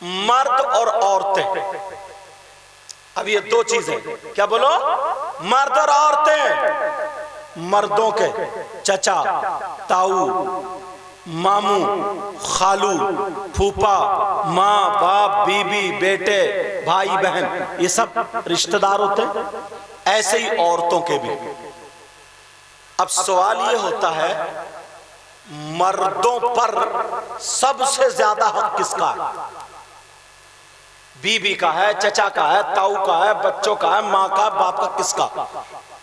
मर्द और औरतें। अब ये दो चीजें, क्या बोलो, मर्द और औरतें। मर्दों के चचा, ताऊ, मामू, खालू, फूफा, माँ बाप, बीबी, बेटे, भाई बहन, ये सब रिश्तेदार होते हैं। ऐसे ही औरतों के भी। अब सवाल ये होता है, मर्दों पर सबसे ज्यादा हक किसका है? बीबी का है, चचा का है, ताऊ का है, बच्चों का है, माँ का, बाप का, किसका?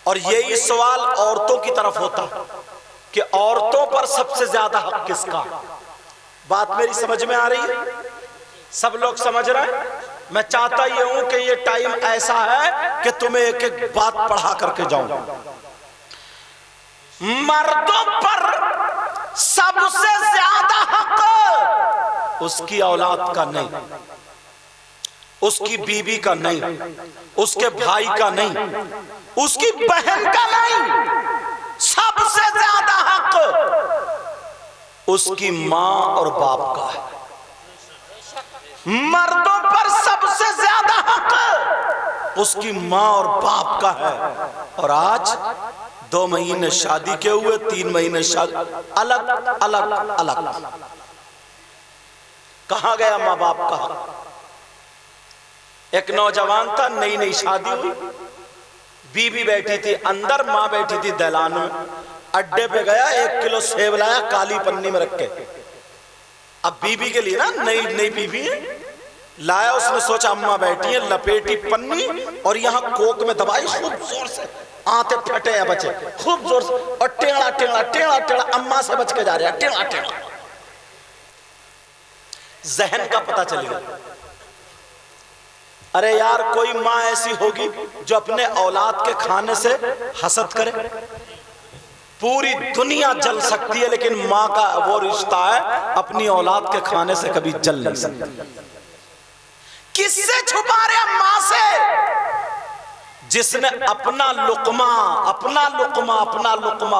और यही सवाल औरतों की तरफ होता है कि औरतों पर सबसे ज्यादा हक किसका? बात मेरी समझ में आ रही है? सब लोग समझ रहे हैं? मैं चाहता ये हूं कि ये टाइम ऐसा है कि तुम्हें एक एक बात पढ़ा करके जाऊं। मर्दों पर सबसे ज्यादा हक उसकी औलाद का नहीं, उसकी बीबी का नहीं, उसके भाई का नहीं, उसकी बहन का नहीं। सबसे ज्यादा हक उसकी मां और बाप का है। मर्दों पर सबसे ज्यादा हक उसकी मां और बाप का है। और आज 2 महीने शादी के हुए, 3 महीने शादी, अलग अलग अलग। कहां गया मां बाप का हक? एक नौजवान था, नई नई शादी हुई, बीबी बैठी थी अंदर, मां बैठी थी दलान में। अड्डे पे गया, 1 किलो सेब लाया, काली पन्नी में रख के। अब बीबी के लिए ना, नई नई बीबी है, लाया। उसने सोचा अम्मा बैठी है, लपेटी पन्नी और यहां कोक में दबाई खूब जोर से, आते फटे हैं बच्चे खूब जोर से, और टेढ़ा टेढ़ा टेढ़ा टेढ़ा अम्मा से बच के जा रहा है, टेढ़ा टेढ़ा। जहन का पता चलेगा। अरे यार, कोई माँ ऐसी होगी जो अपने औलाद के खाने से हसद करे? पूरी दुनिया जल सकती है, लेकिन माँ का वो रिश्ता है, अपनी औलाद के खाने से कभी जल नहीं सकती। किससे छुपा रहे? माँ से, जिसने अपना लुकमा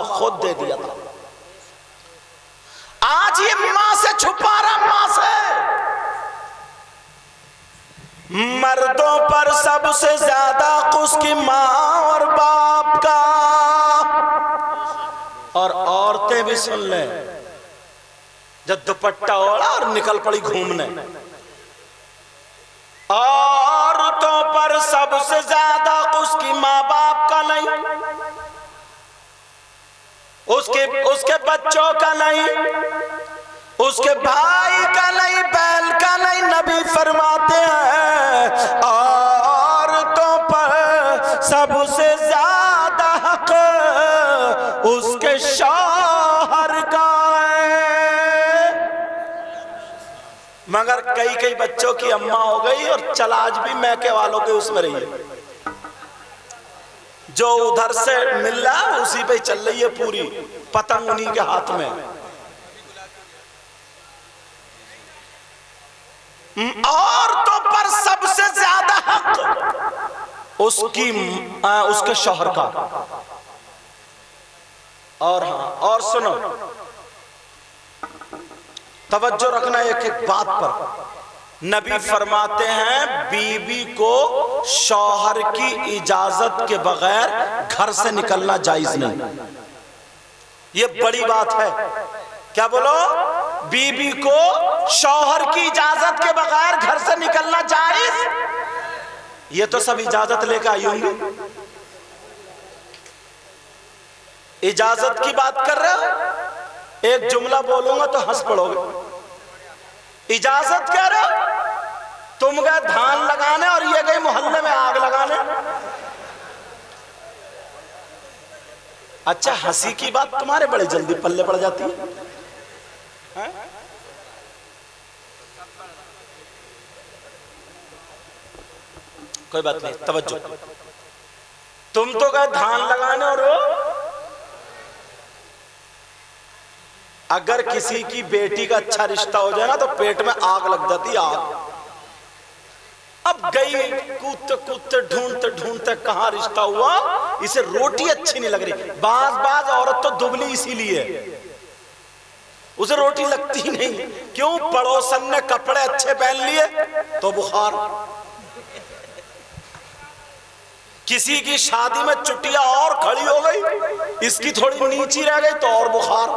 खुद दे दिया था। आज ये माँ से छुपा रहा, माँ से। मर्दों पर सबसे ज्यादा उसकी माँ और बाप का। और औरतें भी सुन ले, जब दुपट्टा ओढ़ा और निकल पड़ी घूमने। औरतों पर सबसे ज्यादा उसकी माँ बाप का नहीं, उसके बच्चों का नहीं, उसके भाई का नहीं, बैल का नहीं। नबी फरमाते हैं, औरतों पर सबसे ज्यादा हक उसके शौहर का है। मगर कई बच्चों की अम्मा हो गई और चल आज भी मैके वालों के उसमें रही है, जो उधर से मिल रहा है उसी पे चल रही है, पूरी पतंग उन्हीं के हाथ में। औरतों पर सबसे ज्यादा हक उसके शौहर का। और हाँ, और सुनो, तवज्जो रखना एक एक बात पर। नबी फरमाते हैं, बीबी को शौहर की इजाजत के बगैर घर से निकलना जायज नहीं। ये बड़ी बात है। क्या बोलो? बीबी को शौहर की इजाजत के बगैर घर से निकलना जायज? ये तो सब इजाजत लेकर आई होंगी। इजाजत की बात कर रहे हो? एक जुमला बोलूंगा तो हंस पड़ोगे। इजाजत कह रहे हो? तुम गए धान लगाने और ये गई मोहल्ले में आग लगाने। अच्छा, हंसी की बात तुम्हारे बड़े जल्दी पल्ले पड़ जाती है। कोई बात नहीं, तवज्जो। तुम तो गए धान लगाने और अगर किसी की बेटी का अच्छा रिश्ता हो जाए ना तो पेट में आग लग जाती, आग। अब गई कूदते कूदते ढूंढते ढूंढते कहां रिश्ता हुआ, इसे रोटी अच्छी नहीं लग रही। बाज औरत तो दुबली इसीलिए, उसे रोटी लगती नहीं। क्यों? पड़ोसन ने कपड़े अच्छे पहन लिए, तो बुखार। किसी की शादी में चुटिया और खड़ी हो गई, इसकी थोड़ी नीची रह गई तो और बुखार।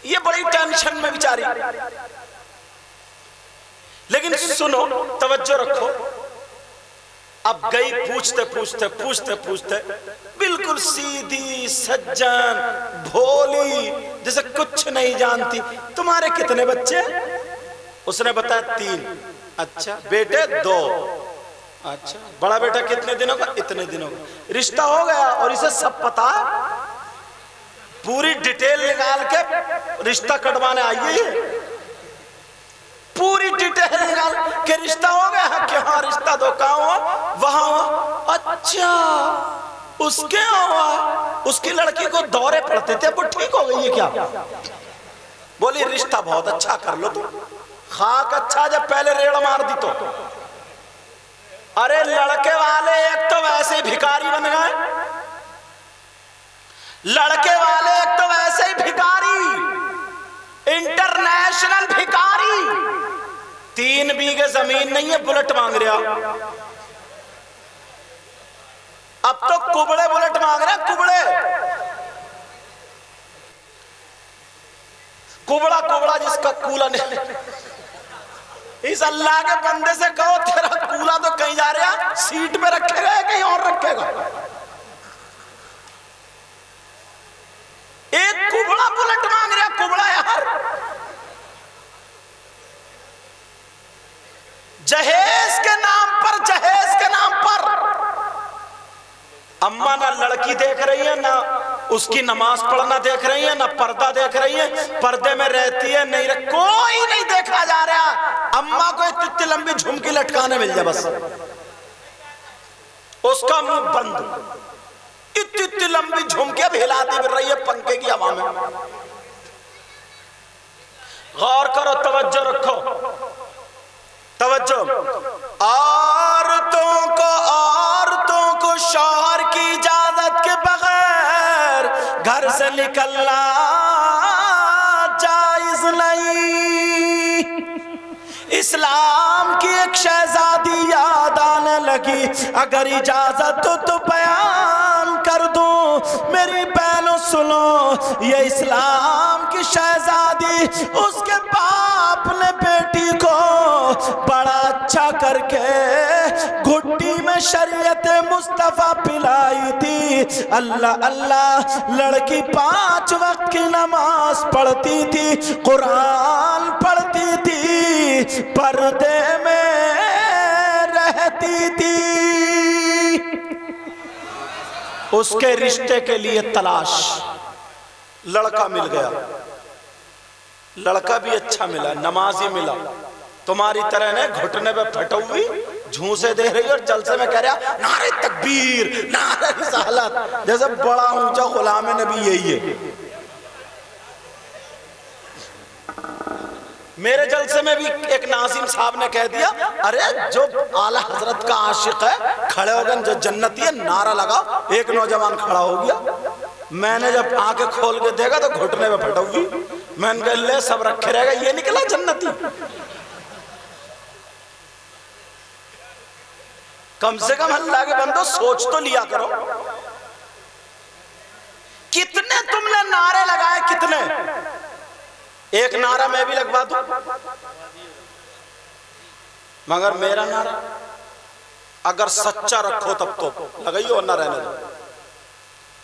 ये बड़ी टेंशन में बेचारी। लेकिन सुनो, तवज्जो रखो। अब गई पूछते पूछते पूछते पूछते, बिल्कुल सीधी सज्जन भोली, जैसे कुछ नहीं जानती। तुम्हारे कितने बच्चे? उसने बताया 3। अच्छा, बेटे 2। अच्छा, बड़ा बेटा कितने दिनों का? इतने दिनों का। रिश्ता हो गया और इसे सब पता है, पूरी डिटेल निकाल के रिश्ता कटवाने आई है। पूरी डिटेल निकाल के रिश्ता हो गया कि हाँ रिश्ता दो, कहाँ हुआ? वहां हुआ। अच्छा, उसके हुआ? उसकी लड़की को दौरे पड़ते थे, वो ठीक हो गई है क्या? बोली रिश्ता बहुत अच्छा कर लो तुम। खाक अच्छा, जब पहले रेड़ मार दी तो। अरे लड़के वाले एक तो वैसे ही भिखारी बन गए, लड़के वाले एक तो वैसे ही भिखारी, इंटरनेशनल भिखारी। 3 बीघे जमीन नहीं है, बुलेट मांग रहा। अब तो कुबड़े बुलेट मांग रहे, कुबड़े। कुबड़ा कुबड़ा जिसका कूला नहीं। इस अल्लाह के बंदे से कहो तेरा कूला तो कहीं जा रहा, सीट में रखेगा या कहीं और रखेगा? एक कुबड़ा बुलेट मांग रहा, कुबड़ा यार। जहेज के नाम पर, जहेज के नाम पर। अम्मा ना लड़की देख रही है, ना उसकी नमाज पढ़ना देख रही है, ना पर्दा देख रही है, पर्दे में रहती है नहीं कोई नहीं देखा जा रहा। अम्मा को इतनी लंबी झुमकी लटकाने मिल जाए बस, उसका मुंह बंद। इतनी लंबी झुमकियां हिलाती फिर रही है पंखे की हवा में। गौर करो, तवज्जो रखो, तवज्जो। औरतों को शौहर की इजाजत के बगैर घर से निकलना जायज नहीं। इस्लाम की एक शहजादी याद आने लगी, अगर इजाजत हो तो बयान कर दूं। मेरी बहनों सुनो, ये इस्लाम की शहजादी, उसके बाप ने बेटी को बड़ा अच्छा करके घुट्टी में शरीयत मुस्तफा पिलाई थी। अल्लाह अल्लाह, लड़की 5 वक्त की नमाज पढ़ती थी, कुरान पढ़ती थी, पर्दे में रहती थी। उसके रिश्ते के लिए तलाश, लड़का मिल गया, लड़का भी अच्छा मिला, नमाजी मिला। तुम्हारी तरह ने घुटने पे फट हुई, झूसे दे रही और जलसे में कह रहा नारे तकबीर, नारे रिसालत, जैसे बड़ा ऊंचा गुलाम नबी यही है। मेरे जलसे में भी एक नाजिम साहब ने कह दिया, अरे जो आला हजरत का आशिक है खड़े हो गए, जो जन्नती है नारा लगाओ। एक नौजवान खड़ा हो गया, मैंने जब आंखें खोल के देखा तो घुटने में फट हुई। मैंने कहा ले सब रखे रहेगा, ये निकला जन्नती। कम से कम अल्लाह के बंदो सोच तो लिया करो। कितने तुमने नारे लगाए, कितने? एक नारा मैं भी लगवा दूं, मगर मेरा नारा अगर सच्चा रखो तब तो लगाइयो, वरना रहने दो।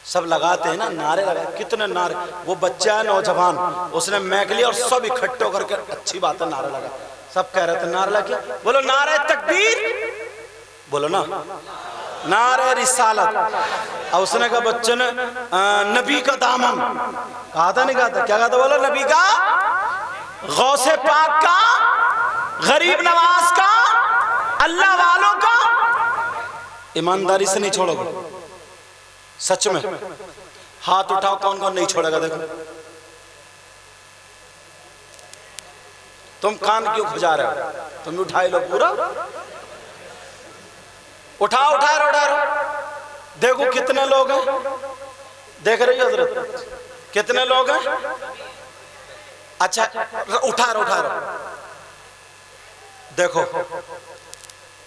सब लगाते हैं ना नारे, लगाए कितने नारे। वो बच्चा है नौजवान, उसने मैक लिया और सब इकट्ठे होकर के अच्छी बात है नारा लगा। सब कह रहे थे नारा लगा, बोलो नारे तकबीर, बोलो ना नारे रिसालत। और उसने कहा बच्चे ने नबी का दामन कहा था, नहीं कहा था? क्या कहा था? बोलो नबी का, गौसे पाक का, गरीब नवाज का, अल्लाह वालों का। ईमानदारी से नहीं छोड़ोगे? सच में हाथ उठाओ, कौन कौन नहीं छोड़ेगा? देखो तुम कान क्यों खुजा रहे हो? तुम उठाए लो पूरा, उठाओ उठा रहो। देखो कितने लोग हैं, देख रही हो हजरत कितने लोग हैं? अच्छा उठा रहो। देखो,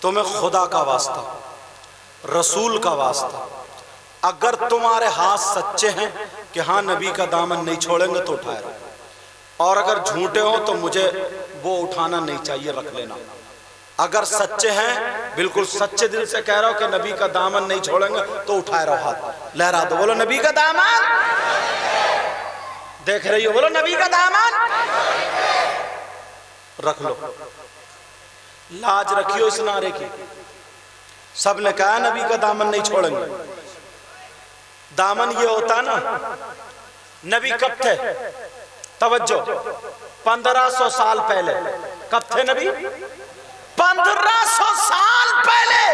तुम्हें खुदा का वास्ता, रसूल का वास्ता, अगर तुम्हारे हाथ सच्चे हैं कि हाँ नबी का दामन नहीं छोड़ेंगे तो उठाए रहो, और अगर झूठे हो तो मुझे वो उठाना नहीं चाहिए, रख लेना। अगर सच्चे हैं, बिल्कुल सच्चे दिल से कह रहा हो कि नबी का दामन नहीं छोड़ेंगे तो उठाए रहो, हाथ लहरा दो, बोलो नबी का दामन। देख रही हो, बोलो नबी का दामन रख लो। लाज रखियो इस नारे की। सबने कहा नबी का दामन नहीं छोड़ेंगे। दामन ये होता ना, नबी कब थे? तवज्जो, 1500 साल पहले। कब थे नबी? 1500 साल पहले।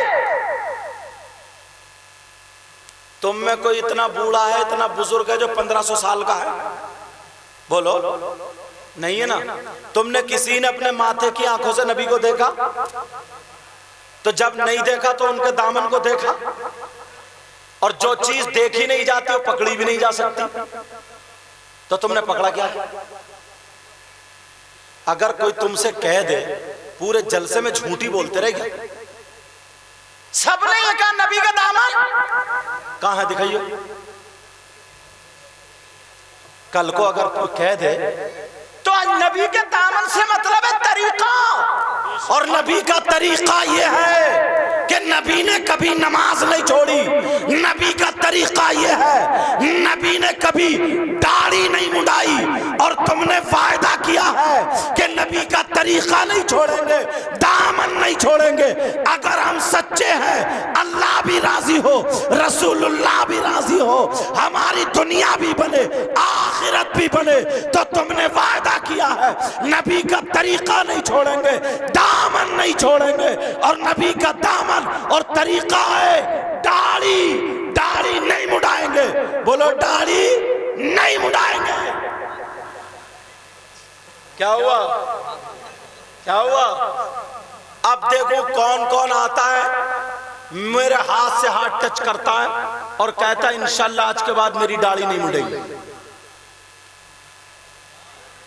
तुम में कोई इतना बूढ़ा है, इतना बुजुर्ग है जो 1500 साल का है? बोलो, नहीं है ना। तुमने किसी ने अपने माथे की आंखों से नबी को देखा? तो जब नहीं देखा तो उनके दामन को देखा। और जो चीज देखी नहीं जाती वो पकड़ी भी नहीं जा सकती, तो तुमने पकड़ा क्या? अगर कोई तुमसे कह दे, पूरे जलसे में झूठी बोलते रहेगा। सबने ये कहा नबी का दामन कहां है, दिखाइए। कल को अगर कोई कह दे तो आज नबी के दामन से मतलब है तरीका, और नबी का तरीका यह है कि नबी ने कभी नमाज नहीं छोड़ी। नबी का तरीका यह है, नबी ने कभी दाढ़ी नहीं मुंडाई। और तुमने वायदा किया है कि नबी का तरीका नहीं छोड़ेंगे, दामन नहीं छोड़ेंगे। अगर हम सच्चे हैं, अल्लाह भी राजी हो, रसूलुल्लाह भी राजी हो, हमारी दुनिया भी बने, आखिरत भी बने, तो तुमने वायदा किया है नबी का तरीका नहीं छोड़ेंगे, दामन नहीं छोड़ेंगे। और नबी का दामन और तरीका है दाढ़ी। दाढ़ी नहीं मुड़ाएंगे, बोलो दाढ़ी नहीं मुड़ाएंगे। क्या हुआ? क्या हुआ? अब देखो कौन कौन आता है, मेरे हाथ से हाथ टच करता है और कहता है इंशाल्लाह आज के बाद मेरी दाढ़ी नहीं मुड़ेगी।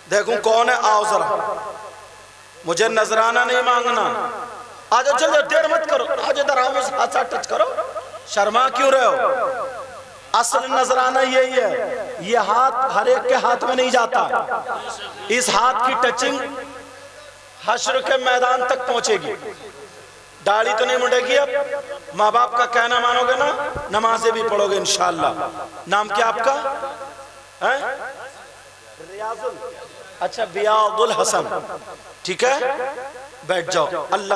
देखो कौन है, आओ जरा, मुझे नजराना नहीं मांगना। आज चलो, देर मत करो, आज इधर आओ, हाथ से टच करो, शर्मा क्यों रहे हो? असल नजराना यही है। ये हाथ हर एक के हाथ में नहीं जाता। इस हाथ की टचिंग हश्र के मैदान तक पहुंचेगी। दाढ़ी तो नहीं मुड़ेगी। अब माँ बाप का कहना मानोगे ना, नमाजें भी पढ़ोगे इंशाल्लाह। नाम क्या आपका है? रियाजुल, अच्छा बियादुल हसन, ठीक है, बैठ जाओ। अल्लाह